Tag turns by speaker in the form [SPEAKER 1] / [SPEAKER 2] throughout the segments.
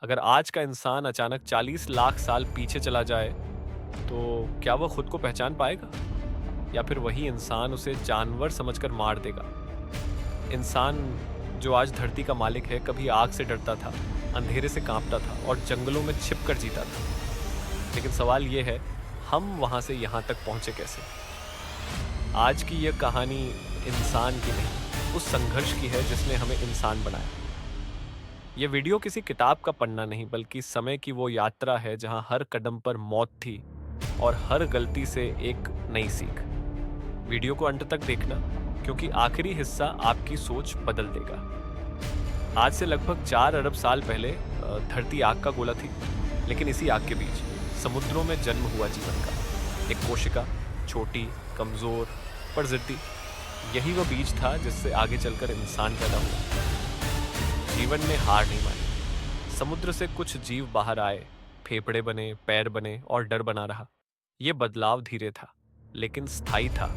[SPEAKER 1] अगर आज का इंसान अचानक 40 लाख साल पीछे चला जाए, तो क्या वह खुद को पहचान पाएगा? या फिर वही इंसान उसे जानवर समझकर मार देगा? इंसान जो आज धरती का मालिक है, कभी आग से डरता था, अंधेरे से कांपता था और जंगलों में छिपकर जीता था। लेकिन सवाल यह है, हम वहां से यहां तक पहुंचे कैसे? आज की यह कहानी इंसान की नहीं, उस संघर्ष की है जिसने हमें इंसान बनाया। ये वीडियो किसी किताब का पन्ना नहीं, बल्कि समय की वो यात्रा है जहां हर कदम पर मौत थी और हर गलती से एक नई सीख। वीडियो को अंत तक देखना, क्योंकि आखिरी हिस्सा आपकी सोच बदल देगा। आज से लगभग 4 अरब साल पहले धरती आग का गोला थी, लेकिन इसी आग के बीच समुद्रों में जन्म हुआ जीवन का। एक कोशिका, छोटी, कमजोर पर जिद्दी। यही वो बीज था जिससे आगे चलकर इंसान पैदा हुआ। जीवन ने हार नहीं मानी। समुद्र से कुछ जीव बाहर आए, फेफड़े बने, पैर बने और डर बना रहा। ये बदलाव धीरे था, लेकिन स्थायी था।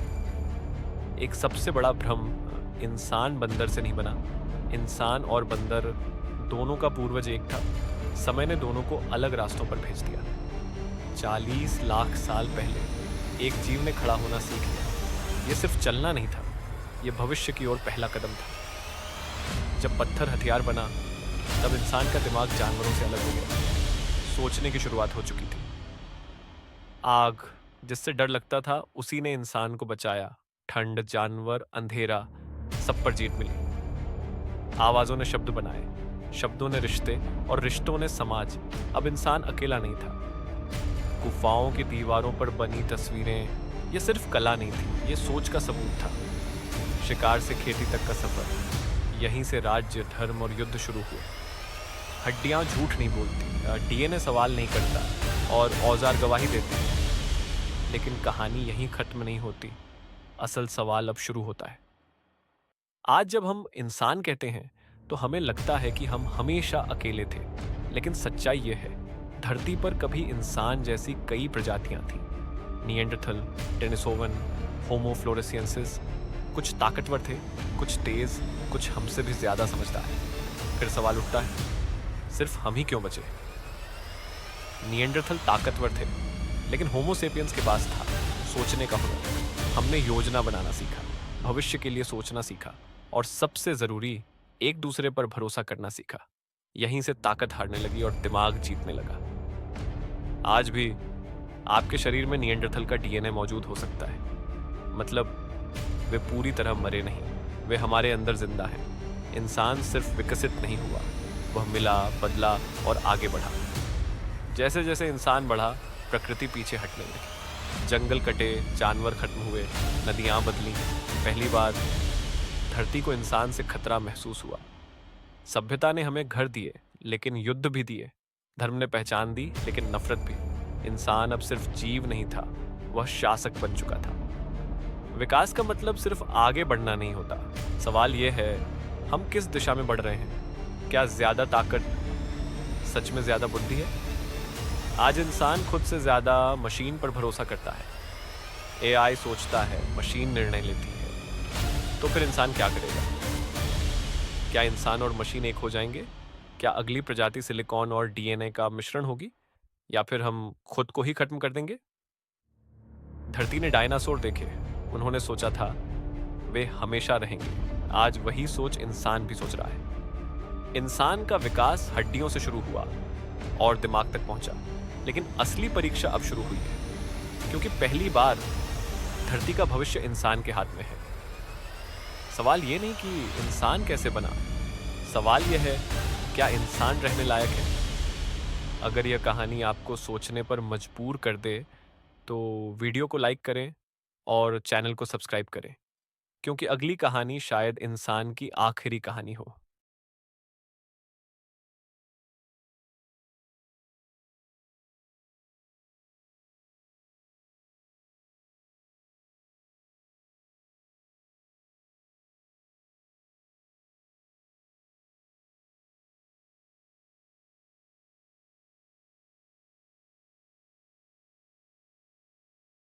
[SPEAKER 1] एक सबसे बड़ा भ्रम, इंसान बंदर से नहीं बना। इंसान और बंदर दोनों का पूर्वज एक था। समय ने दोनों को अलग रास्तों पर भेज दिया। 40 लाख साल पहले एक जीव ने खड़ा होना सीख लिया। ये सिर्फ चलना नहीं था, ये भविष्य की ओर पहला कदम था। जब पत्थर हथियार बना, तब इंसान का दिमाग जानवरों से अलग हो गया। सोचने की शुरुआत हो चुकी थी। आग, जिससे डर लगता था, उसी ने इंसान को बचाया। ठंड, जानवर, अंधेरा, सब पर जीत मिली। आवाजों ने शब्द बनाए, शब्दों ने रिश्ते और रिश्तों ने समाज। अब इंसान अकेला नहीं था। गुफाओं की दीवारों पर बनी तस्वीरें ये सिर्फ कला नहीं थी, ये सोच का सबूत था। शिकार से खेती तक का सफर, यहीं से राज्य, धर्म और युद्ध शुरू हुए। हड्डियां झूठ नहीं बोलती, डीएनए सवाल नहीं करता और औजार गवाही देते हैं। लेकिन कहानी यहीं खत्म नहीं होती। असल सवाल अब शुरू होता है। आज जब हम इंसान कहते हैं, तो हमें लगता है कि हम हमेशा अकेले थे। लेकिन सच्चाई यह है, धरती पर कभी इंसान जैसी कई प्रजातियां थीं। निएंडरथल, डेनिसोवन, होमो फ्लोरेसियंसिस। कुछ ताकतवर थे, कुछ तेज, कुछ हमसे भी ज्यादा समझदार। फिर सवाल उठता है, सिर्फ हम ही क्यों बचे? निएंडरथल ताकतवर थे, लेकिन होमो सेपियंस के पास था सोचने का हुनर। हमने योजना बनाना सीखा, भविष्य के लिए सोचना सीखा और सबसे जरूरी, एक दूसरे पर भरोसा करना सीखा। यहीं से ताकत हारने लगी और दिमाग जीतने लगा। आज भी आपके शरीर में निएंडरथल का डीएनए मौजूद हो सकता है। मतलब वे पूरी तरह मरे नहीं, वे हमारे अंदर जिंदा हैं। इंसान सिर्फ विकसित नहीं हुआ, वह मिला, बदला और आगे बढ़ा। जैसे जैसे इंसान बढ़ा, प्रकृति पीछे हटने लगी। जंगल कटे, जानवर खत्म हुए, नदियां बदली। पहली बार धरती को इंसान से खतरा महसूस हुआ। सभ्यता ने हमें घर दिए, लेकिन युद्ध भी दिए। धर्म ने पहचान दी, लेकिन नफरत भी। इंसान अब सिर्फ जीव नहीं था, वह शासक बन चुका था। विकास का मतलब सिर्फ आगे बढ़ना नहीं होता। सवाल यह है, हम किस दिशा में बढ़ रहे हैं? क्या ज्यादा ताकत सच में ज्यादा बुद्धि है? आज इंसान खुद से ज्यादा मशीन पर भरोसा करता है। एआई सोचता है, मशीन निर्णय लेती है। तो फिर इंसान क्या करेगा? क्या इंसान और मशीन एक हो जाएंगे? क्या अगली प्रजाति सिलिकॉन और डीएनए का मिश्रण होगी? या फिर हम खुद को ही खत्म कर देंगे? धरती ने डायनासोर देखे, उन्होंने सोचा था वे हमेशा रहेंगे। आज वही सोच इंसान भी सोच रहा है। इंसान का विकास हड्डियों से शुरू हुआ और दिमाग तक पहुंचा। लेकिन असली परीक्षा अब शुरू हुई है, क्योंकि पहली बार धरती का भविष्य इंसान के हाथ में है। सवाल ये नहीं कि इंसान कैसे बना, सवाल यह है, क्या इंसान रहने लायक है? अगर यह कहानी आपको सोचने पर मजबूर कर दे, तो वीडियो को लाइक करें और चैनल को सब्सक्राइब करें, क्योंकि अगली कहानी शायद इंसान की आखिरी कहानी हो।